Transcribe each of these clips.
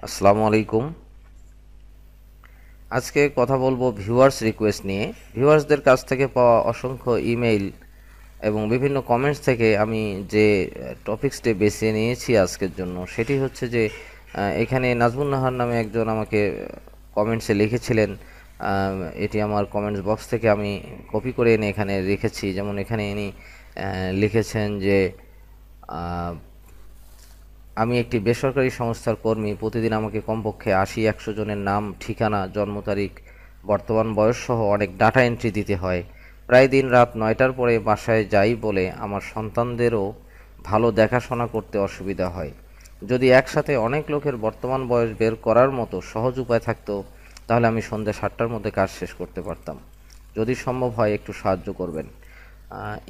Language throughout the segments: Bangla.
আসসালামু আলাইকুম। আজকে কথা বলবো ভিউয়ার্স রিকোয়েস্ট নিয়ে। ভিউয়ার্সদের কাছ থেকে পাওয়া অসংখ্য ইমেইল এবং বিভিন্ন কমেন্টস থেকে আমি যে টপিকসটি বেছে নিয়েছি আজকের জন্য, সেটি হচ্ছে যে এখানে নাজমুন নাহার নামে একজন আমাকে কমেন্টসে লিখেছিলেন। এটি আমার কমেন্টস বক্স থেকে আমি কপি করে এনে এখানে রেখেছি। যেমন এখানে ইনি লিখেছেন যে আমি একটি বেসরকারি সংস্থার কর্মী। প্রতিদিন আমাকে কমপক্ষে ৮০-১০০ জনের নাম, ঠিকানা, জন্ম তারিখ, বর্তমান বয়স সহ অনেক ডাটা এন্ট্রি দিতে হয়। প্রায় দিন রাত ৯টার পরে বাসায় যাই বলে আমার সন্তানদেরও ভালো দেখাশোনা করতে অসুবিধা হয়। যদি একসাথে অনেক লোকের বর্তমান বয়স বের করার মতো সহজ উপায় থাকতো, তাহলে আমি সন্ধ্যা ৭টার মধ্যে কাজ শেষ করতে পারতাম। যদি সম্ভব হয় একটু সাহায্য করবেন।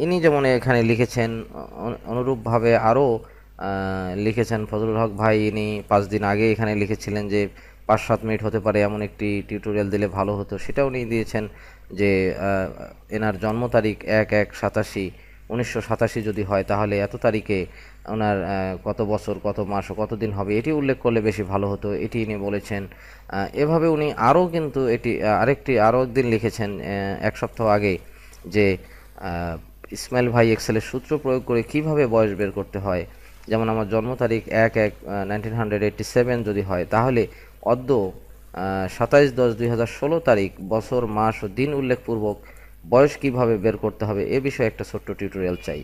ইনি যেমন এখানে লিখেছেন, অনুরূপভাবে আরও লিখেছেন ফজলুল হক ভাই। ইনি ৫ দিন আগে এখানে লিখেছিলেন যে ৫-৭ মিনিট হতে পারে এমন একটি টিউটোরিয়াল দিলে ভালো হতো। সেটাও উনি দিয়েছেন যে এনার জন্ম তারিখ ১-১-৮৭, ১৯৮৭ যদি হয় তাহলে এত তারিখে ওনার কত বছর, কত মাস ও কত দিন হবে এটি উল্লেখ করলে বেশি ভালো হতো, এটি ইনি বলেছেন। এভাবে উনি আরও কিন্তু এটি আরও একদিন লিখেছেন ১ সপ্তাহ আগে যে ইসমাইল ভাই এক্সেলের সূত্র প্রয়োগ করে কিভাবে বয়স বের করতে হয়। যেমন আমার জন্ম তারিখ ১-১-১৯৮৭ যদি হয় তাহলে অদ্য ২৭-১০-২০১৬ তারিখ, বছর, মাস ও দিন উল্লেখপূর্বক বয়স কিভাবে বের করতে হবে এ বিষয়ে একটা ছোট্ট টিউটোরিয়াল চাই।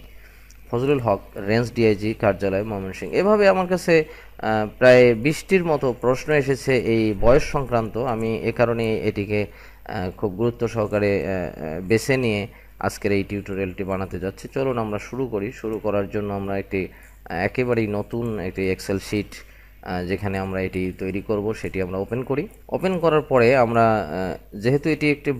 ফজলুল হক, রেঞ্জ ডিআইজি, কার্যালয়, ময়মনসিংহ। এভাবে আমার কাছে প্রায় ২০টির মতো প্রশ্ন এসেছে এই বয়স সংক্রান্ত। আমি এ কারণে এটিকে খুব গুরুত্ব সহকারে বেছে নিয়ে আজকের এই টিউটোরিয়ালটি বানাতে যাচ্ছি। চলুন আমরা শুরু করি। শুরু করার জন্য আমরা একটি একেবারেই নতুন একটি এক্সেল শিট যেখানে আমরা এটি তৈরি করব সেটি আমরা ওপেন করি। ওপেন করার পরে আমরা যেহেতু এটি একটি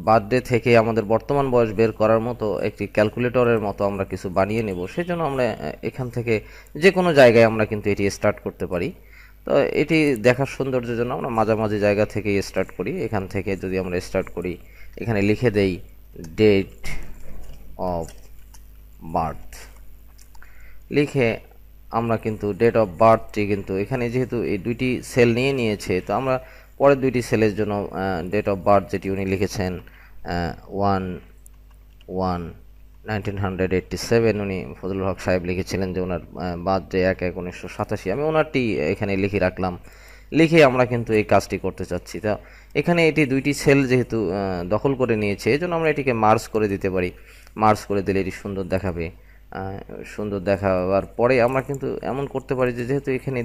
বার্থডে থেকে আমাদের বর্তমান বয়স বের করার মতো একটি ক্যালকুলেটরের মতো আমরা কিছু বানিয়ে নেব, সেজন্য আমরা এখান থেকে যে কোনো জায়গায় আমরা কিন্তু এটি স্টার্ট করতে পারি। তো এটি দেখার সৌন্দর্যের জন্য আমরা মাঝামাঝি জায়গা থেকেই স্টার্ট করি। এখান থেকে যদি আমরা স্টার্ট করি, এখানে লিখে দেই ডেট অফ বার্থ। লিখে আমরা কিন্তু ডেট অফ বার্থটি কিন্তু এখানে যেহেতু এই দুইটি সেল নিয়ে নিয়েছে, তো আমরা পরের দুইটি সেলের জন্য ডেট অফ বার্থ যেটি উনি লিখেছেন 1/1/1987, উনি ফজলুল হক সাহেব লিখেছিলেন যে ওনার বার্থডে ১-১-১৯৮৭। আমি ওনারটি এখানে লিখে রাখলাম। লিখে আমরা কিন্তু এই কাজটি করতে চাচ্ছি। তা এখানে এটি দুইটি সেল যেহেতু দখল করে নিয়েছে, এজন্য আমরা এটিকে মার্জ করে দিতে পারি। মার্জ করে দিলে এটি সুন্দর দেখাবে। সুন্দর দেখাবার পরে আমরা কিন্তু এমন করতে পারি যে যেহেতু এখানে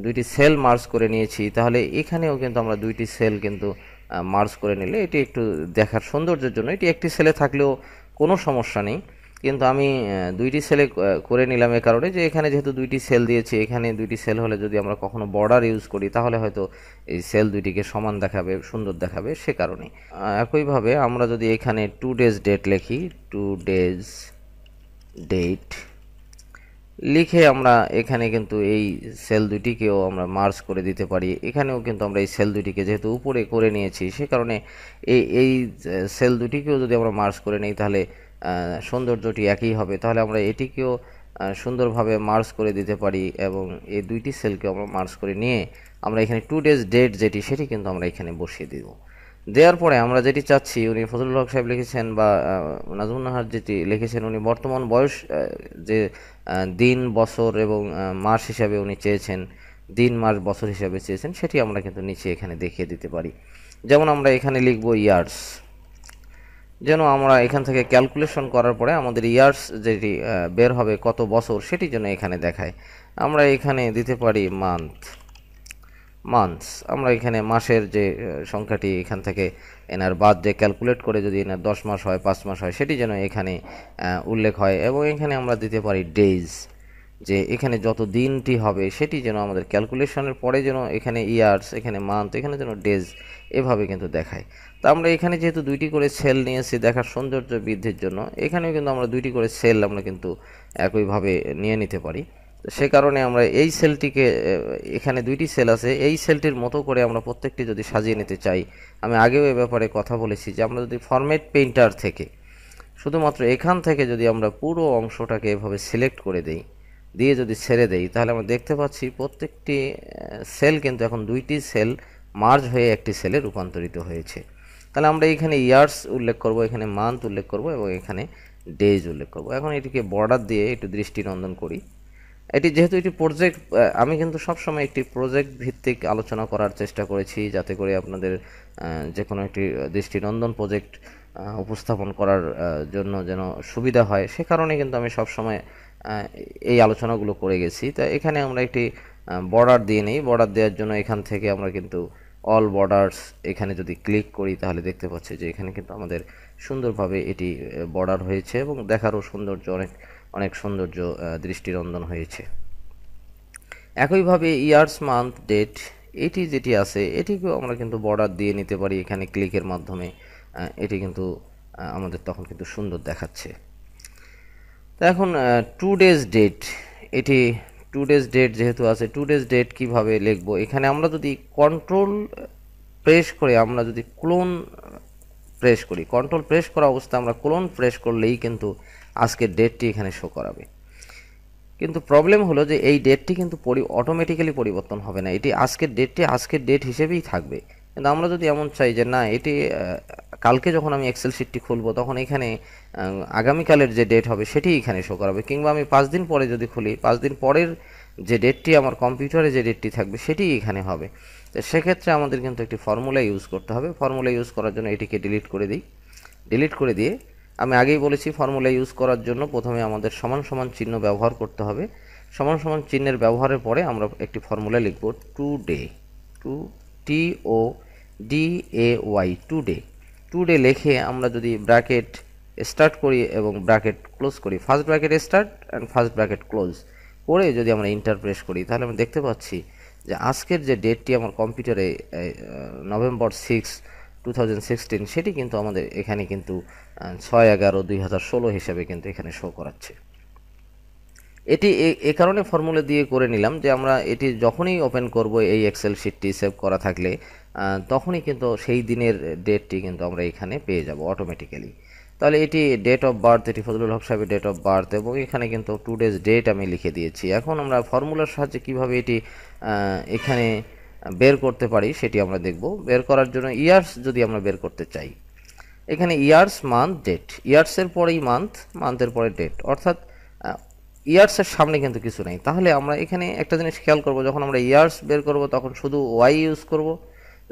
দুইটি সেল মার্জ করে নিয়েছি, তাহলে এখানেও কিন্তু আমরা দুইটি সেল কিন্তু মার্জ করে নিলে এটি একটু দেখার সৌন্দর্যের জন্য এটি একটি সেলে থাকলেও কোনো সমস্যা নেই। কিন্তু আমি দুইটি সেলে করে নিলাম এ কারণে যে এখানে যেহেতু দুইটি সেল দিয়েছি, এখানে দুইটি সেল হলে যদি আমরা কখনো বর্ডার ইউজ করি তাহলে হয়তো এই সেল দুইটিকে সমান দেখাবে, সুন্দর দেখাবে, সে কারণে। একইভাবে আমরা যদি এখানে 2 days ডেট লিখি, 2 days ডেট লিখে আমরা এখানে কিন্তু এই সেল দুটিকেও আমরা মার্জ করে দিতে পারি। এখানেও কিন্তু আমরা এই সেল দুটিকে যেহেতু উপরে করে নিয়েছি, সে কারণে এই সেল দুটিকেও যদি আমরা মার্জ করে নিই তাহলে সৌন্দর্যটি একই হবে। তাহলে আমরা এটিকেও সুন্দরভাবে মার্জ করে দিতে পারি এবং এই দুইটি সেলকে আমরা মার্জ করে নিয়ে আমরা এখানে 2 days ডেট যেটি সেটি কিন্তু আমরা এখানে বসিয়ে দেব। দেওয়ার পরে আমরা যেটি চাচ্ছি, উনি ফজলুল হক সাহেব লিখেছেন বা নাজমুন নাহার যেটি লিখেছেন, উনি বর্তমান বয়স যে দিন, বছর এবং মাস হিসাবে উনি চেয়েছেন, দিন, মাস, বছর হিসাবে চেয়েছেন, সেটি আমরা কিন্তু নিচে এখানে দেখিয়ে দিতে পারি। যেমন আমরা এখানে লিখব ইয়ার্স, যেন আমরা এখান থেকে ক্যালকুলেশন করার পরে আমাদের ইয়ার্স যেটি বের হবে কত বছর সেটি যেন এখানে দেখায়। আমরা এখানে দিতে পারি মান্থস। আমরা এখানে মাসের যে সংখ্যাটি এখান থেকে এনার বার্থডে ক্যালকুলেট করে যদি এনার 10 মাস হয়, 5 মাস হয়, সেটি যেন এখানে উল্লেখ হয়। এবং এখানে আমরা দিতে পারি ডেজ, যে এখানে যত দিনটি হবে সেটি যেন আমাদের ক্যালকুলেশনের পরে যেন এখানে ইয়ার্স, এখানে মান্থ, এখানে যেন ডেজ এভাবে কিন্তু দেখায়। তা আমরা এখানে যেহেতু দুইটি করে সেল নিয়েছি দেখার সৌন্দর্য বৃদ্ধির জন্য, এখানেও কিন্তু আমরা দুইটি করে সেল আমরা কিন্তু একইভাবে নিয়ে নিতে পারি। তো সে কারণে আমরা এই সেলটিকে, এখানে দুইটি সেল আছে, এই সেলটির মতো করে আমরা প্রত্যেকটি যদি সাজিয়ে নিতে চাই, আমি আগেও এ ব্যাপারে কথা বলেছি যে আমরা যদি ফরম্যাট পেইন্টার থেকে শুধুমাত্র এখান থেকে যদি আমরা পুরো অংশটাকে এভাবে সিলেক্ট করে দেই, দিয়ে যদি ছেড়ে দেই তাহলে আমরা দেখতে পাচ্ছি প্রত্যেকটি সেল কিন্তু এখন দুইটি সেল মার্জ হয়ে একটি সেলে রূপান্তরিত হয়েছে। তাহলে আমরা এখানে ইয়ার্স উল্লেখ করব, এখানে মান্থ উল্লেখ করব এবং এখানে ডেজ উল্লেখ করব। এখন এটিকে বর্ডার দিয়ে একটু দৃষ্টিনন্দন করি। এটি যেহেতু এটি প্রজেক্ট, আমি কিন্তু সবসময় একটি প্রজেক্ট ভিত্তিক আলোচনা করার চেষ্টা করেছি যাতে করে আপনাদের যে কোনো একটি দৃষ্টিনন্দন প্রজেক্ট উপস্থাপন করার জন্য যেন সুবিধা হয়, সে কারণে কিন্তু আমি সবসময় এই আলোচনাগুলো করে গেছি। তা এখানে আমরা একটি বর্ডার দিয়ে নিই। বর্ডার দেওয়ার জন্য এখান থেকে আমরা কিন্তু অল বর্ডার্স এখানে যদি ক্লিক করি তাহলে দেখতে পাচ্ছি যে এখানে কিন্তু আমাদের সুন্দরভাবে এটি বর্ডার হয়েছে এবং দেখারও সৌন্দর্য অনেক সৌন্দর্য দৃষ্টিনন্দন হয়েছে। একইভাবে ইয়ার্স মান্থ ডেট এটি যেটি আছে এটিকেও আমরা কিন্তু বর্ডার দিয়ে নিতে পারি এখানে ক্লিকের মাধ্যমে। এটি কিন্তু আমাদের তখন কিন্তু সুন্দর দেখাচ্ছে। তো এখন 2 days ডেট, এটি 2 days ডেট যেহেতু আছে, 2 days ডেট কীভাবে লিখব? এখানে আমরা যদি কন্ট্রোল প্রেস করে আমরা যদি ক্লোন প্রেস করি, কন্ট্রোল প্রেস করা অবস্থায় আমরা ক্লোন প্রেস করলেই কিন্তু আজকের ডেটটি এখানে শো করাবে। কিন্তু প্রবলেম হলো যে এই ডেটটি কিন্তু অটোমেটিক্যালি পরিবর্তন হবে না, এটি আজকের ডেট হিসেবেই থাকবে। কিন্তু আমরা যদি এমন চাই যে না এটি কালকে যখন আমি এক্সেল শিটটি খুলবো তখন এখানে আগামীকালের যে ডেট হবে সেটি এখানে শো করাবে, কিংবা আমি 5 দিন পরে যদি খুলি 5 দিন পরের যে ডেটটি আমার কম্পিউটারে যে ডেটটি থাকবে সেটি এখানে হবে। তো সেক্ষেত্রে আমাদের কিন্তু একটি ফর্মুলা ইউজ করতে হবে। ফর্মুলা ইউজ করার জন্য এটিকে ডিলিট করে দিই। ডিলিট করে দিয়ে আমি আগেই বলেছি ফর্মুলা ইউজ করার জন্য প্রথমে আমাদের সমান সমান চিহ্ন ব্যবহার করতে হবে। সমান সমান চিহ্নের ব্যবহারের পরে আমরা একটি ফর্মুলা লিখব টুডে, TODAY, টুডে লিখে আমরা যদি ব্র্যাকেট স্টার্ট করি এবং ব্র্যাকেট ক্লোজ করি, first bracket start and first bracket close করে যদি আমরা ইন্টার প্রেস করি তাহলে আমরা দেখতে পাচ্ছি যে আজকের যে ডেটটি আমার কম্পিউটারে November 6, 2016 সেটি কিন্তু আমাদের এখানে কিন্তু 6/11/2016 হিসাবে কিন্তু এখানে শো করাচ্ছে। এটি এ কারণে ফর্মুলা দিয়ে করে নিলাম যে আমরা এটি যখনই ওপেন করব এই এক্সেল শিটটি সেভ করা থাকলে তখনই কিন্তু সেই দিনের ডেটটি কিন্তু আমরা এখানে পেয়ে যাব অটোমেটিক্যালি। তাহলে এটি ডেট অফ বার্থ, এটি ফজলুল হক সাহেবের ডেট অফ বার্থ এবং এখানে কিন্তু 2 days ডেট আমি লিখে দিয়েছি। এখন আমরা ফর্মুলার সাহায্যে কিভাবে এটি এখানে বের করতে পারি সেটি আমরা দেখব। বের করার জন্য ইয়ার্স যদি আমরা বের করতে চাই, এখানে ইয়ার্স মান্থ ডেট, ইয়ার্সের পরেই মান্থ, মান্থের পরে ডেট, অর্থাৎ ইয়ার্সের সামনে কিন্তু কিছু নেই। তাহলে আমরা এখানে একটা জিনিস খেয়াল করব, যখন আমরা ইয়ার্স বের করব তখন শুধু ওয়াই ইউজ করব,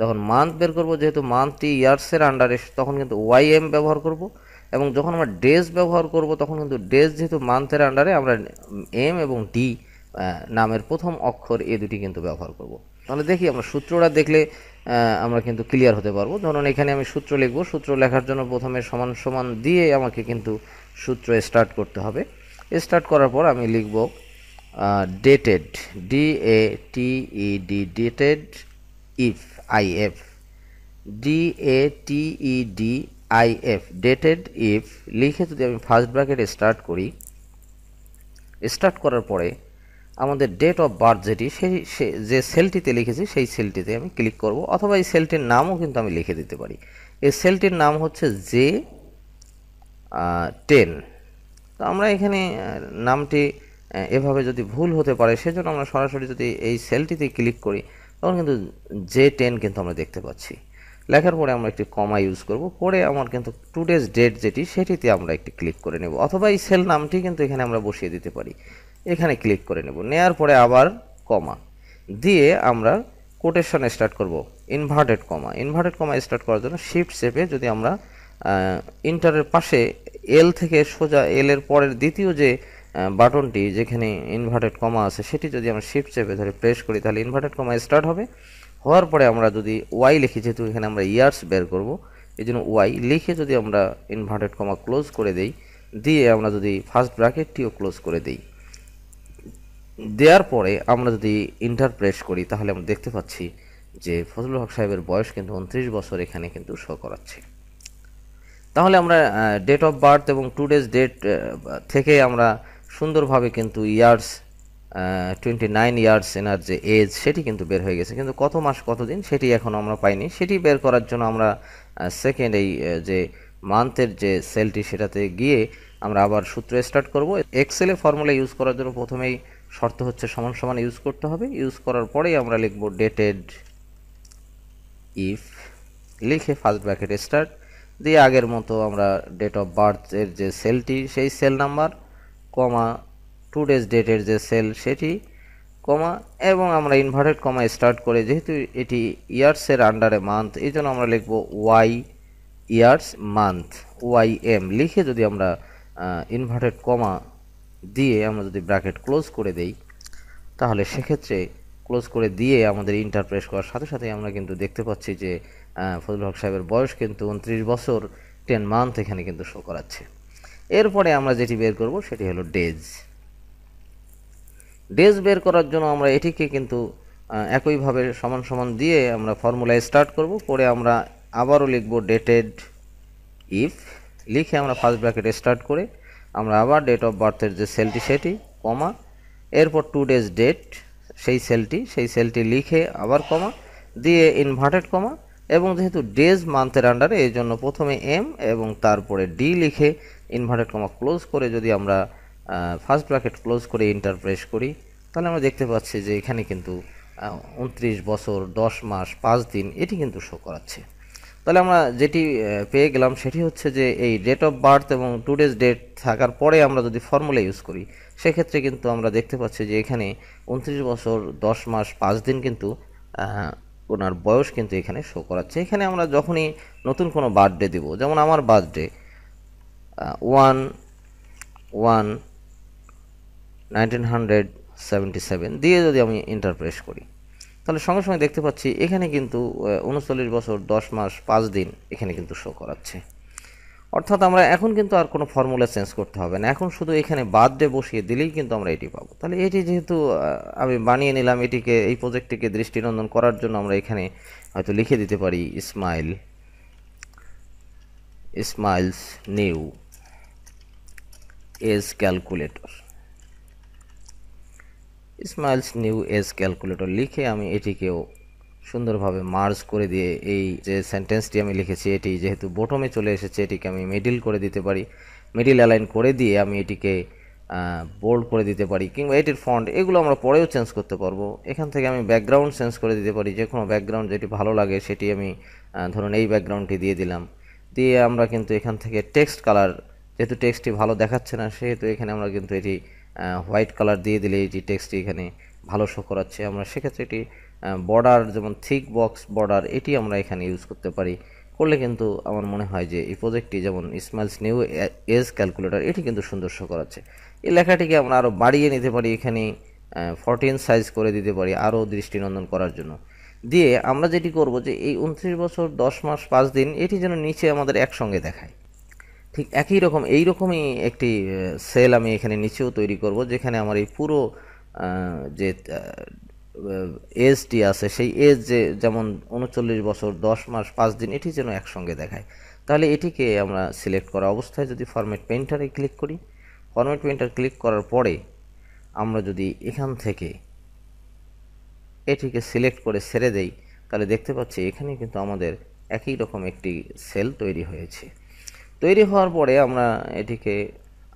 যখন মান্থ বের করব যেহেতু মান্থটি ইয়ার্সের আন্ডারে তখন কিন্তু ওয়াইএম ব্যবহার করব, এবং যখন আমরা ডেজ ব্যবহার করব তখন কিন্তু ডেজ যেহেতু মান্থের আন্ডারে আমরা এম এবং ডি নামের প্রথম অক্ষর এই দুটি কিন্তু ব্যবহার করব। তাহলে দেখি আমরা সূত্রটা দেখলে আমরা কিন্তু ক্লিয়ার হতে পারবো। ধরুন এখানে আমি সূত্র লিখব, সূত্র লেখার জন্য প্রথমে সমান সমান দিয়ে আমাকে কিন্তু সূত্র স্টার্ট করতে হবে। স্টার্ট করার পর আমি লিখব dated, DATED, dated if, IF, DATED, dated if লিখে যদি আমি ফার্স্ট ব্র্যাকেট স্টার্ট করি, স্টার্ট করার পরে আমাদের ডেট অফ বার্থ যেটি সেই যে সেলটিতে লিখেছি সেই সেলটিতে আমি ক্লিক করব, অথবা এই সেলটির নামও কিন্তু আমি লিখে দিতে পারি। এই সেলটির নাম হচ্ছে J10। তো আমরা এখানে নামটি এভাবে যদি ভুল হতে পারে সেজন্য আমরা সরাসরি যদি এই সেলটিতে ক্লিক করি তখন কিন্তু J10 কিন্তু আমরা দেখতে পাচ্ছি। লেখার পরে আমরা একটি কমা ইউজ করব, করে আমার কিন্তু 2 days ডেট যেটি সেটিতে আমরা একটি ক্লিক করে নেব, অথবা এই সেল নামটি কিন্তু এখানে আমরা বসিয়ে দিতে পারি। এখানে ক্লিক করে নেব, নেওয়ার পরে আবার কমা দিয়ে আমরা কোটেশন স্টার্ট করব, ইনভার্টেড কমা স্টার্ট করার জন্য শিফট চেপে যদি আমরা ইন্টারের পাশে এল থেকে সোজা এল এর পরের দ্বিতীয় যে বাটনটি যেখানে ইনভার্টেড কমা আছে সেটি যদি আমরা শিফট চেপে ধরে প্রেস করি তাহলে ইনভার্টেড কমা স্টার্ট হবে। হওয়ার পরে আমরা যদি ওয়াই লিখি, যেহেতু এখানে আমরা ইয়ার্স বের করব এই জন্য ওয়াই লিখে যদি আমরা ইনভার্টেড কমা ক্লোজ করে দেই, দিয়ে আমরা যদি ফার্স্ট ব্র্যাকেটটিও ক্লোজ করে দেই, দেওয়ার পরে আমরা যদি ইন্টার প্রেস করি তাহলে আমরা দেখতে পাচ্ছি যে ফজলুল হক সাহেবের বয়স কিন্তু 29 বছর এখানে কিন্তু শো করাচ্ছে। তাহলে আমরা ডেট অফ বার্থ এবং 2 days ডেট থেকে আমরা সুন্দরভাবে কিন্তু ইয়ার্স 29 ইয়ার্স এনার যে এজ সেটি কিন্তু বের হয়ে গেছে, কিন্তু কত মাস কত দিন সেটি এখন আমরা পাইনি। সেটি বের করার জন্য আমরা সেকেন্ড এই যে মান্থের যে সেলটি সেটাতে গিয়ে আমরা আবার সূত্র স্টার্ট করব। এক্সেলে ফর্মুলা ইউজ করার জন্য প্রথমেই শর্ত হচ্ছে সমান সমান ইউজ করতে হবে। ইউজ করার পরেই আমরা লিখব ডেটেড ইফ, লিখে ফার্স্ট ব্র্যাকেট স্টার্ট দিয়ে আগের মতো আমরা ডেট অফ বার্থের যে সেলটি সেই cell number, comma today's ডেটের যে সেল সেটি, কমা, এবং আমরা ইনভার্টেড কমা স্টার্ট করে, যেহেতু এটি ইয়ার্সের আন্ডারে মান্থ, এই জন্য আমরা লিখব Y years month, Y M লিখে যদি আমরা ইনভার্টেড কমা দিয়ে আমরা যদি ব্র্যাকেট ক্লোজ করে দেই, তাহলে সেক্ষেত্রে ক্লোজ করে দিয়ে আমাদের ইন্টার প্রেস করার সাথে সাথে আমরা কিন্তু দেখতে পাচ্ছি যে ফজলুল হক সাহেবের বয়স কিন্তু 29 বছর 10 মান্থ এখানে কিন্তু শো করাচ্ছে। এরপরে আমরা যেটি বের করব সেটি হলো ডেজ। ডেজ বের করার জন্য আমরা এটিকে কিন্তু একইভাবে সমান সমান দিয়ে আমরা ফর্মুলায় স্টার্ট করব, পরে আমরা আবারও লিখব ডেটেড ইফ, লিখে আমরা ফার্স্ট ব্র্যাকেট স্টার্ট করে আমরা আবার ডেট অফ বার্থের যে সেলটি সেটি, কমা, এরপর টু ডেজ ডেট সেই সেলটি লিখে আবার কমা দিয়ে ইনভার্টেড কমা, এবং যেহেতু ডেজ মান্থের আন্ডারে এই জন্য প্রথমে এম এবং তারপরে ডি লিখে ইনভার্টেড কমা ক্লোজ করে যদি আমরা ফার্স্ট ব্র্যাকেট ক্লোজ করে ইন্টার প্রেস করি, তাহলে আমরা দেখতে পাচ্ছি যে এখানে কিন্তু 29 বছর 10 মাস 5 দিন এটি কিন্তু শো করাচ্ছে। তাহলে আমরা যেটি পেয়ে গেলাম সেটি হচ্ছে যে এই ডেট অফ বার্থ এবং টু ডেজ ডেট থাকার পরে আমরা যদি ফর্মুলা ইউজ করি, সেক্ষেত্রে কিন্তু আমরা দেখতে পাচ্ছি যে এখানে 29 বছর 10 মাস 5 দিন কিন্তু ওনার বয়স কিন্তু এখানে শো করাচ্ছে। এখানে আমরা যখনই নতুন কোনো বার্থডে দেব, যেমন আমার বার্থডে 1/1/1977 দিয়ে যদি আমি ইন্টার প্রেস করি, তাহলে সঙ্গে সঙ্গে দেখতে পাচ্ছি এখানে কিন্তু 39 বছর 10 মাস 5 দিন এখানে কিন্তু শো করাচ্ছে। অর্থাৎ আমরা এখন কিন্তু আর কোনো ফর্মুলা চেঞ্জ করতে হবে না, এখন শুধু এখানে বার্থডে বসিয়ে দিলেই কিন্তু আমরা এটি পাবো। তাহলে এটি যেহেতু আমি বানিয়ে নিলাম, এটিকে এই প্রজেক্টটিকে দৃষ্টিনন্দন করার জন্য আমরা এখানে হয়তো লিখে দিতে পারি smiles new age calculator, smiles new age calculator লিখে আমি এটিকেও সুন্দরভাবে মার্জ করে দিয়ে এই যে সেন্টেন্সটি আমি লিখেছি এটি যেহেতু বটমে চলে এসেছে, এটিকে আমি মিডিল করে দিতে পারি, মিডিল অ্যালাইন করে দিয়ে আমি এটিকে বোল্ড করে দিতে পারি, কিংবা এটির ফন্ট এগুলো আমরা পরেও চেঞ্জ করতে পারবো। এখান থেকে আমি ব্যাকগ্রাউন্ড চেঞ্জ করে দিতে পারি, যে কোনো ব্যাকগ্রাউন্ড যেটি ভালো লাগে সেটি আমি ধরুন এই ব্যাকগ্রাউন্ডটি দিয়ে দিলাম, দিয়ে আমরা কিন্তু এখান থেকে টেক্সট কালার, যেহেতু টেক্সটটি ভালো দেখাচ্ছে না সেহেতু এখানে আমরা কিন্তু এটি হোয়াইট কালার দিয়ে দিলে এটি টেক্সটটি এখানে ভালো শো করাচ্ছে। আমরা সেক্ষেত্রে এটি বর্ডার, যেমন থিক বক্স বর্ডার, এটি আমরা এখানে ইউজ করতে পারি, করলে কিন্তু আমার মনে হয় যে এই প্রজেক্টটি যেমন স্মাইলস নিউ এজ ক্যালকুলেটর এটি কিন্তু সুন্দর শো করাচ্ছে। এই লেখাটিকে আমরা আরও বাড়িয়ে নিতে পারি, এখানে 14 সাইজ করে দিতে পারি আরও দৃষ্টিনন্দন করার জন্য। দিয়ে আমরা যেটি করব যে এই 29 বছর 10 মাস 5 দিন এটি যেন নিচে আমাদের একসঙ্গে দেখায়, ঠিক একই রকম এইরকমই একটি সেল আমি এখানে নিচেও তৈরি করব, যেখানে আমার এই পুরো যে এজটি আছে সেই এজ যেমন 39 বছর 10 মাস 5 দিন এটি যেন একসঙ্গে দেখায়। তাহলে এটিকে আমরা সিলেক্ট করা অবস্থায় যদি ফরম্যাট পেইন্টারে ক্লিক করি, ফরম্যাট পেইন্টার ক্লিক করার পরে আমরা যদি এখান থেকে এটিকে সিলেক্ট করে ছেড়ে দেই, তাহলে দেখতে পাচ্ছি এখানে কিন্তু আমাদের একই রকম একটি সেল তৈরি হয়েছে। তৈরি হওয়ার পরে আমরা এটিকে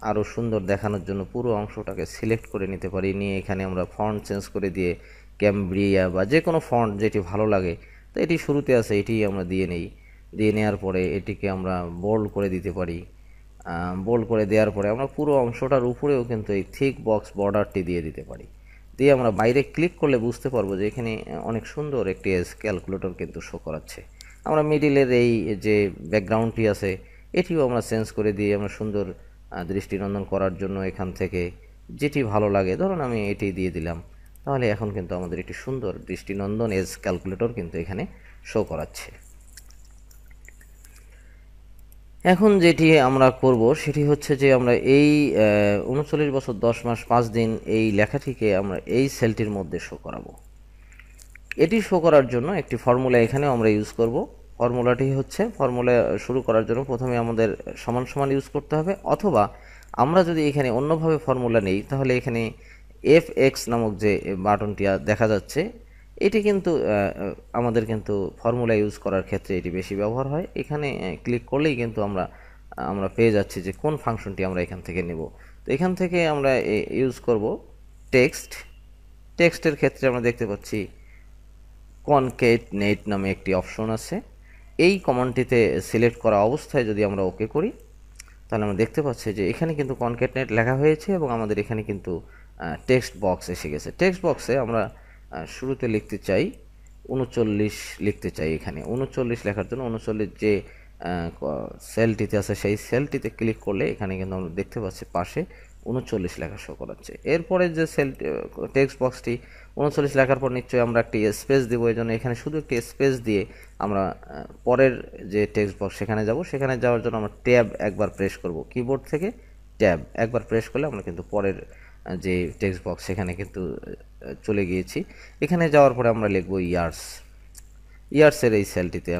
আরও সুন্দর দেখানোর জন্য পুরো অংশটাকে সিলেক্ট করে নিতে পারি, নিয়ে এখানে আমরা ফন্ট চেঞ্জ করে দিয়ে ক্যামব্রিয়া বা যে কোনো ফন্ট যেটি ভালো লাগে, তো এটি শুরুতে আছে এটি আমরা দিয়ে নেই, দিয়ে নেওয়ার পরে এটিকে আমরা বোল্ড করে দিতে পারি। বোল্ড করে দেওয়ার পরে আমরা পুরো অংশটার উপরেও কিন্তু এই থিক বক্স বর্ডারটি দিয়ে দিতে পারি, দিয়ে আমরা বাইরে ক্লিক করলে বুঝতে পারবো যে এখানে অনেক সুন্দর একটি এজ ক্যালকুলেটর কিন্তু শো করাচ্ছে। আমরা মিডিলের এই যে ব্যাকগ্রাউন্ডটি আছে এটিও আমরা চেঞ্জ করে দিয়ে আমরা সুন্দর দৃষ্টিনন্দন করার জন্য এখান থেকে যেটি ভালো লাগে, ধরুন আমি এটি দিয়ে দিলাম, তাহলে এখন কিন্তু আমাদের একটি সুন্দর দৃষ্টিনন্দন এজ ক্যালকুলেটর কিন্তু এখানে শো করাচ্ছে। এখন যেটি আমরা করব সেটি হচ্ছে যে আমরা এই 39 বছর 10 মাস 5 দিন এই লেখাটিকে আমরা এই সেলটির মধ্যে শো করাবো। এটি শো করার জন্য একটি ফর্মুলা এখানেও আমরা ইউজ করব। ফর্মুলাটি হচ্ছে, ফর্মুলা শুরু করার জন্য প্রথমে আমাদের সমান সমান ইউজ করতে হবে, অথবা আমরা যদি এখানে অন্যভাবে ফর্মুলা নেই তাহলে এখানে FX নামক যে বাটনটি দেখা যাচ্ছে এটি কিন্তু আমাদের কিন্তু ফর্মুলা ইউজ করার ক্ষেত্রে এটি বেশি ব্যবহার হয়। এখানে ক্লিক করলেই কিন্তু আমরা আমরা পেয়ে যাচ্ছি যে কোন ফাংশনটি আমরা এখান থেকে নেব। তো এখান থেকে আমরা ইউজ করব টেক্সট। টেক্সটের ক্ষেত্রে আমরা দেখতে পাচ্ছি কনকেটনেট নামে একটি অপশন আছে। এই কমান্ডটিতে সিলেক্ট করা অবস্থায় যদি আমরা ওকে করি তাহলে আমরা দেখতে পাচ্ছি যে এখানে কিন্তু কনকেটনেট লেখা হয়েছে এবং আমাদের এখানে কিন্তু টেক্সট বক্স এসে গেছে। টেক্সট বক্সে আমরা শুরুতে লিখতে চাই 39 লিখতে চাই। এখানে 39 লেখার জন্য 39 যে সেলটিতে আছে সেই সেলটিতে ক্লিক করলে এখানে কিন্তু আমরা দেখতে পাচ্ছি পাশে 39 লেখা শো করাচ্ছে। এরপরে যে সেল টেক্সট বক্সটি 39 লেখার পর নিশ্চয়ই আমরা একটি স্পেস দেব, এই জন্য এখানে শুধু একটি স্পেস দিয়ে আমরা পরের যে টেক্সট বক্স সেখানে যাব। সেখানে যাওয়ার জন্য আমরা ট্যাব একবার প্রেস করব, কিবোর্ড থেকে ট্যাব একবার প্রেস করলে আমরা কিন্তু পরের যে টেক্সট বক্স সেখানে কিন্তু চলে গিয়েছি। এখানে যাওয়ার পরে আমরা লিখব ইয়ার্স। ইয়ার্সের এই সেলটিতে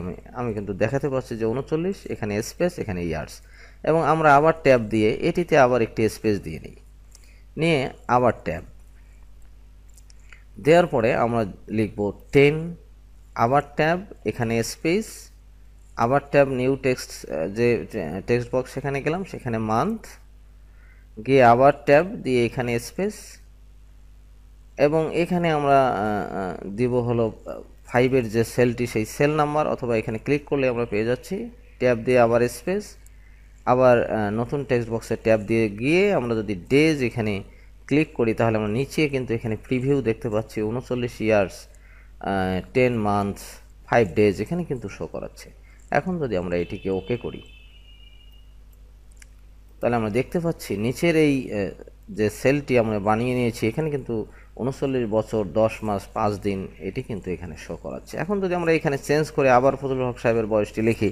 আমি কিন্তু দেখাতে পাচ্ছি যে 39, এখানে স্পেস, এখানে ইয়ার্স, এবং আমরা আবার ট্যাব দিয়ে এটিতে আবার একটি স্পেস দিয়ে নিয়ে আবার ট্যাব দেওয়ার পরে আমরা লিখব 10, আবার ট্যাব, এখানে স্পেস, আবার ট্যাব, নিউ টেক্সট যে টেক্সট বক্স সেখানে গেলাম, সেখানে মান্থ গিয়ে আবার ট্যাব দিয়ে এখানে স্পেস, এবং এখানে আমরা দিব হলো 5-এর যে সেলটি সেই সেল নাম্বার, অথবা এখানে ক্লিক করলে আমরা পেয়ে যাচ্ছি ট্যাব দিয়ে আবার স্পেস, আবার নতুন টেক্সট বক্সে ট্যাব দিয়ে গিয়ে আমরা যদি ডেজ এখানে ক্লিক করি তাহলে আমরা নিচে কিন্তু এখানে প্রিভিউ দেখতে পাচ্ছি 39 ইয়ার্স 10 মান্থস 5 ডেজ এখানে কিন্তু শো করাচ্ছে। এখন যদি আমরা এটিকে ওকে করি তাহলে আমরা দেখতে পাচ্ছি নিচের এই যে সেলটি আমরা বানিয়ে নিয়েছি এখানে কিন্তু 39 বছর 10 মাস 5 দিন এটি কিন্তু এখানে শো করাচ্ছে। এখন যদি আমরা এখানে চেঞ্জ করে আবার ফজলুল হক সাহেবের বয়সটি লিখি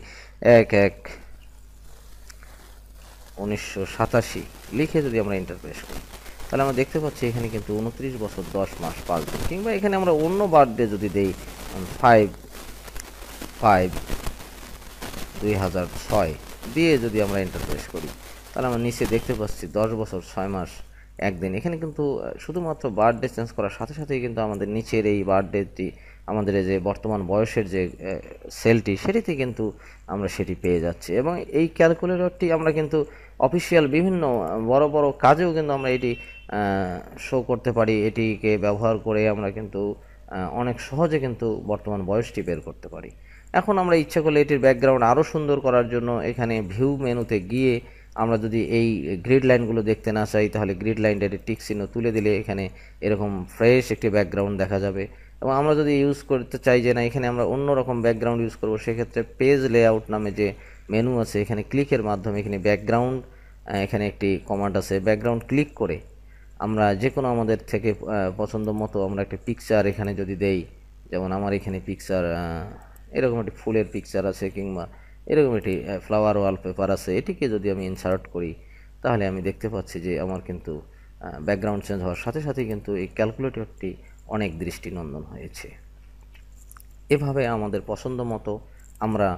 1/1/1987 লিখে যদি আমরা এন্টার প্রেস করি তাহলে আমরা দেখতে পাচ্ছি এখানে কিন্তু 29 বছর 10 মাস 5 দিন, কিংবা এখানে আমরা অন্য বার্থডে যদি দেই 5/5/2006 দিয়ে যদি আমরা এন্টার প্রেস করি তাহলে আমরা নিচে দেখতে পাচ্ছি 10 বছর 6 মাস 1 দিন। এখানে কিন্তু শুধুমাত্র বার্থডে চেঞ্জ করার সাথে সাথেই কিন্তু আমাদের নিচের এই বার্থডেটি আমাদের যে বর্তমান বয়সের যে সেলটি সেটিতে কিন্তু আমরা সেটি পেয়ে যাচ্ছি। এবং এই ক্যালকুলেটরটি আমরা কিন্তু অফিসিয়াল বিভিন্ন বড় বড় কাজেও কিন্তু আমরা এটি শো করতে পারি। এটিকে ব্যবহার করে আমরা কিন্তু অনেক সহজে কিন্তু বর্তমান বয়সটি বের করতে পারি। এখন আমরা ইচ্ছা করলে এটির ব্যাকগ্রাউন্ড আরও সুন্দর করার জন্য এখানে ভিউ মেনুতে গিয়ে আমরা যদি এই গ্রিড লাইনগুলো দেখতে না চাই তাহলে গ্রিড লাইনটা টিক চিহ্ন তুলে দিলে এখানে এরকম ফ্রেশ একটি ব্যাকগ্রাউন্ড দেখা যাবে। এবং আমরা যদি ইউজ করতে চাই যে না এখানে আমরা অন্য রকম ব্যাকগ্রাউন্ড ইউজ করব, সেক্ষেত্রে পেজ লেআউট নামে যে মেনু আছে এখানে ক্লিকের মাধ্যমে এখানে ব্যাকগ্রাউন্ড এখানে একটি কমান্ড আছে, ব্যাকগ্রাউন্ড ক্লিক করে আমরা যে কোনো আমাদের থেকে পছন্দ মতো আমরা একটা পিকচার এখানে যদি দেই, যেমন আমার এখানে পিকচার এরকম একটি ফুলের পিকচার আছে, কিংবা এরকম একটি ফ্লাওয়ার ওয়ালপেপার আছে, এটিকে যদি আমি ইনসার্ট করি তাহলে আমি দেখতে পাচ্ছি যে আমার কিন্তু ব্যাকগ্রাউন্ড চেঞ্জ হওয়ার সাথে সাথে কিন্তু এই ক্যালকুলেটরটি অনেক দৃষ্টিনন্দন হয়েছে। এভাবে আমাদের পছন্দ মতো আমরা